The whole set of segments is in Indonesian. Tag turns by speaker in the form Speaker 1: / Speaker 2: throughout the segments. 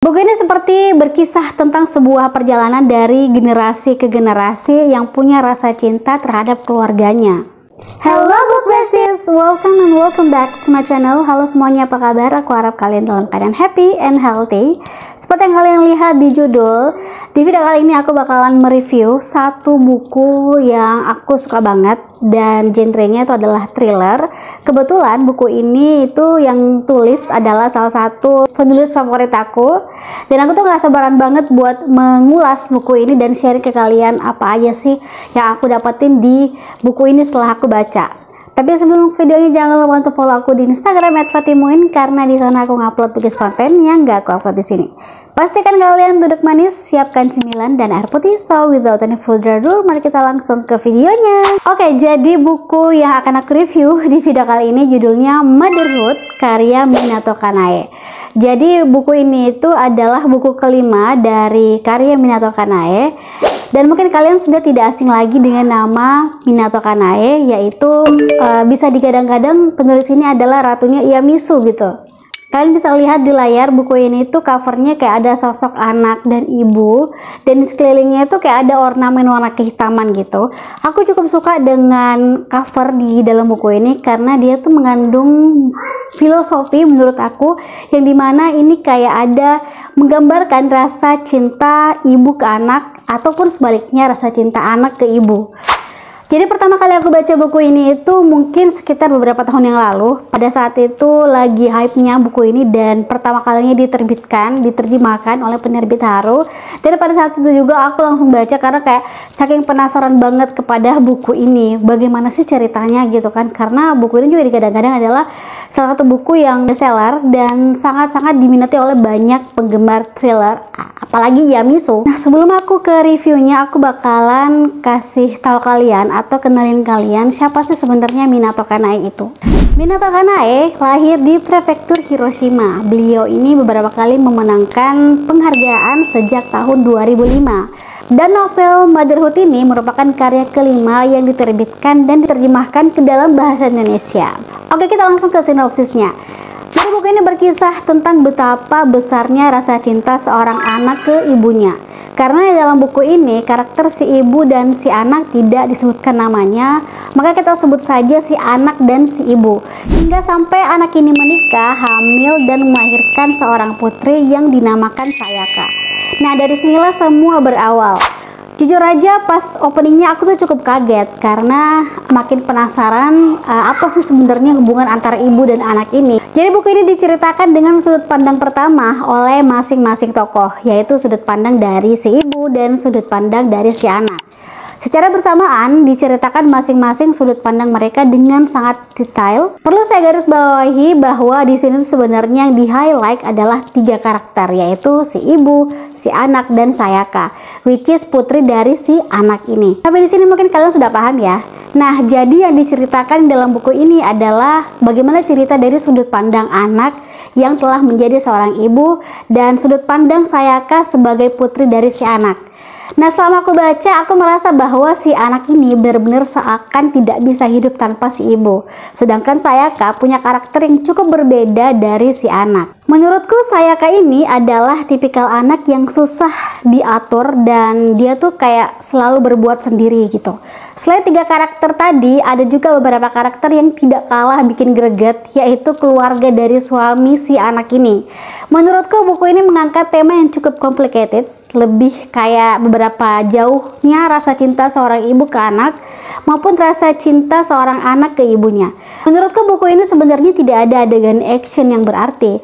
Speaker 1: Buku ini seperti berkisah tentang sebuah perjalanan dari generasi ke generasi yang punya rasa cinta terhadap keluarganya. Hello book besties, welcome back to my channel. Halo semuanya, apa kabar? Aku harap kalian dalam keadaan happy and healthy. Seperti yang kalian lihat di judul, di video kali ini aku bakalan mereview satu buku yang aku suka banget dan genrenya itu adalah thriller. Kebetulan buku ini itu yang tulis adalah salah satu penulis favorit aku, dan aku tuh gak sabaran banget buat mengulas buku ini dan share ke kalian apa aja sih yang aku dapetin di buku ini setelah aku baca. Tapi sebelum videonya, jangan lupa untuk follow aku di Instagram @fatimuin, karena di sana aku ngupload bikin konten yang gak aku upload di sini. Pastikan kalian duduk manis, siapkan cemilan dan air putih. So without any further ado, mari kita langsung ke videonya. Oke, jadi buku yang akan aku review di video kali ini judulnya Motherhood, karya Minato Kanae. Jadi buku ini itu adalah buku kelima dari karya Minato Kanae. Dan mungkin kalian sudah tidak asing lagi dengan nama Minato Kanae, yaitu bisa digadang-gadang penulis ini adalah ratunya Iyamisu gitu. Kalian bisa lihat di layar buku ini tuh covernya kayak ada sosok anak dan ibu, dan di sekelilingnya itu kayak ada ornamen warna kehitaman gitu. Aku cukup suka dengan cover di dalam buku ini karena dia tuh mengandung filosofi menurut aku, yang dimana ini kayak ada menggambarkan rasa cinta ibu ke anak ataupun sebaliknya rasa cinta anak ke ibu. Jadi pertama kali aku baca buku ini itu mungkin sekitar beberapa tahun yang lalu. Pada saat itu lagi hype-nya buku ini dan pertama kalinya diterjemahkan oleh penerbit Haru. Dan pada saat itu juga aku langsung baca karena kayak saking penasaran banget kepada buku ini. Bagaimana sih ceritanya gitu kan. Karena buku ini juga kadang-kadang adalah salah satu buku yang bestseller dan sangat-sangat diminati oleh banyak penggemar thriller, apalagi Iyamisu. Nah, sebelum aku ke reviewnya, aku bakalan kasih tahu kalian atau kenalin kalian siapa sih sebenarnya Minato Kanae itu. Minato Kanae lahir di prefektur Hiroshima. Beliau ini beberapa kali memenangkan penghargaan sejak tahun 2005. Dan novel Motherhood ini merupakan karya kelima yang diterbitkan dan diterjemahkan ke dalam bahasa Indonesia. Oke, kita langsung ke sinopsisnya. Jadi buku ini berkisah tentang betapa besarnya rasa cinta seorang anak ke ibunya. Karena di dalam buku ini karakter si ibu dan si anak tidak disebutkan namanya, maka kita sebut saja si anak dan si ibu. Hingga sampai anak ini menikah, hamil dan melahirkan seorang putri yang dinamakan Sayaka. Nah, dari sinilah semua berawal. Jujur aja pas openingnya aku tuh cukup kaget karena makin penasaran apa sih sebenarnya hubungan antara ibu dan anak ini. Jadi buku ini diceritakan dengan sudut pandang pertama oleh masing-masing tokoh, yaitu sudut pandang dari si ibu dan sudut pandang dari si anak. Secara bersamaan diceritakan masing-masing sudut pandang mereka dengan sangat detail. Perlu saya garis bawahi bahwa di sini sebenarnya yang di-highlight adalah 3 karakter, yaitu si ibu, si anak, dan Sayaka, which is putri dari si anak ini. Tapi di sini mungkin kalian sudah paham ya. Nah, jadi yang diceritakan dalam buku ini adalah bagaimana cerita dari sudut pandang anak yang telah menjadi seorang ibu dan sudut pandang Sayaka sebagai putri dari si anak. Nah, selama aku baca, aku merasa bahwa si anak ini benar-benar seakan tidak bisa hidup tanpa si ibu. Sedangkan Sayaka punya karakter yang cukup berbeda dari si anak. Menurutku Sayaka ini adalah tipikal anak yang susah diatur dan dia tuh kayak selalu berbuat sendiri gitu. Selain 3 karakter tadi, ada juga beberapa karakter yang tidak kalah bikin greget, yaitu keluarga dari suami si anak ini. Menurutku buku ini mengangkat tema yang cukup complicated, lebih kayak beberapa jauhnya rasa cinta seorang ibu ke anak maupun rasa cinta seorang anak ke ibunya. Menurutku buku ini sebenarnya tidak ada adegan action yang berarti,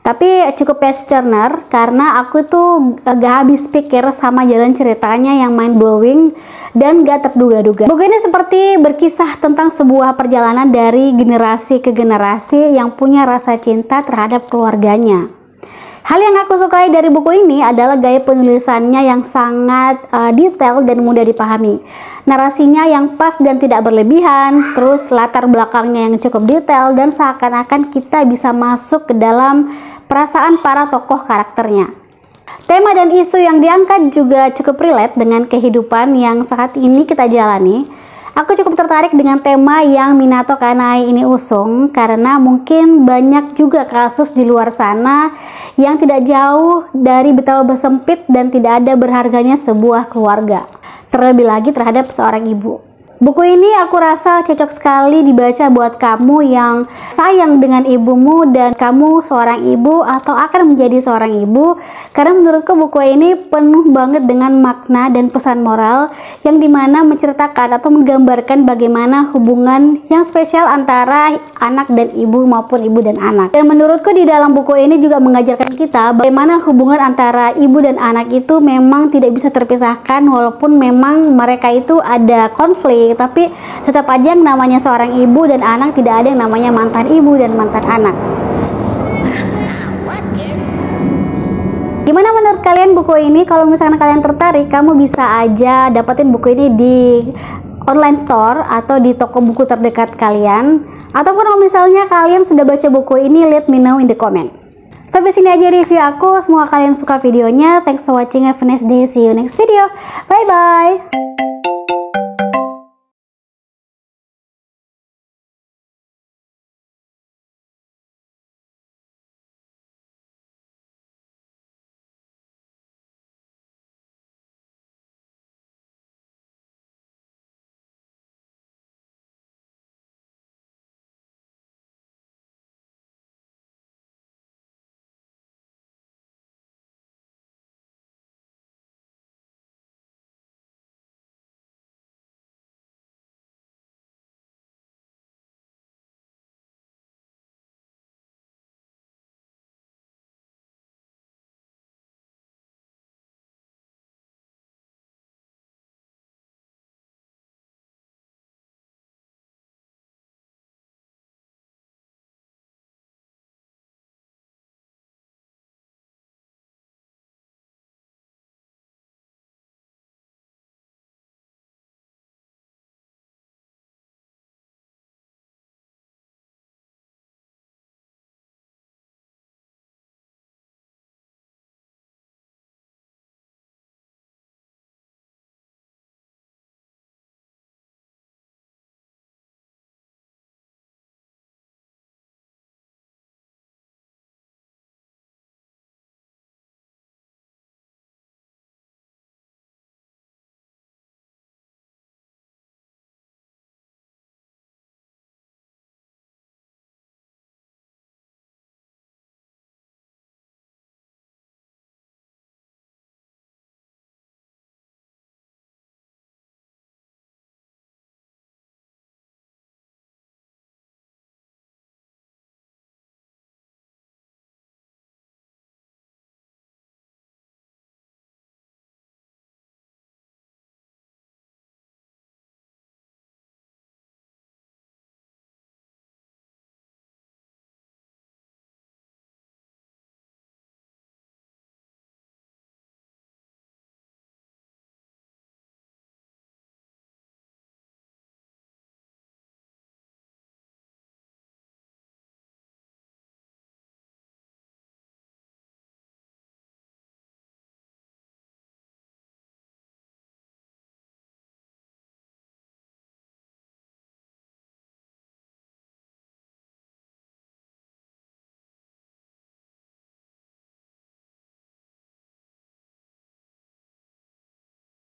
Speaker 1: tapi cukup page turner karena aku tuh gak habis pikir sama jalan ceritanya yang mind blowing dan gak terduga-duga. Buku ini seperti berkisah tentang sebuah perjalanan dari generasi ke generasi yang punya rasa cinta terhadap keluarganya. Hal yang aku sukai dari buku ini adalah gaya penulisannya yang sangat detail dan mudah dipahami. Narasinya yang pas dan tidak berlebihan, terus latar belakangnya yang cukup detail dan seakan-akan kita bisa masuk ke dalam perasaan para tokoh karakternya. Tema dan isu yang diangkat juga cukup relate dengan kehidupan yang saat ini kita jalani. Aku cukup tertarik dengan tema yang Minato Kanai ini usung karena mungkin banyak juga kasus di luar sana yang tidak jauh dari betapa bersempit dan tidak ada berharganya sebuah keluarga, terlebih lagi terhadap seorang ibu. Buku ini aku rasa cocok sekali dibaca buat kamu yang sayang dengan ibumu dan kamu seorang ibu atau akan menjadi seorang ibu, karena menurutku buku ini penuh banget dengan makna dan pesan moral yang dimana menceritakan atau menggambarkan bagaimana hubungan yang spesial antara anak dan ibu maupun ibu dan anak. Dan menurutku di dalam buku ini juga mengajarkan kita bagaimana hubungan antara ibu dan anak itu memang tidak bisa terpisahkan, walaupun memang mereka itu ada konflik, tapi tetap aja yang namanya seorang ibu dan anak tidak ada yang namanya mantan ibu dan mantan anak. Gimana menurut kalian buku ini? Kalau misalkan kalian tertarik, kamu bisa aja dapetin buku ini di online store atau di toko buku terdekat kalian. Ataupun kalau misalnya kalian sudah baca buku ini, let me know in the comment. Sampai sini aja review aku. Semoga kalian suka videonya. Thanks for watching. Have a nice day. See you next video. Bye bye.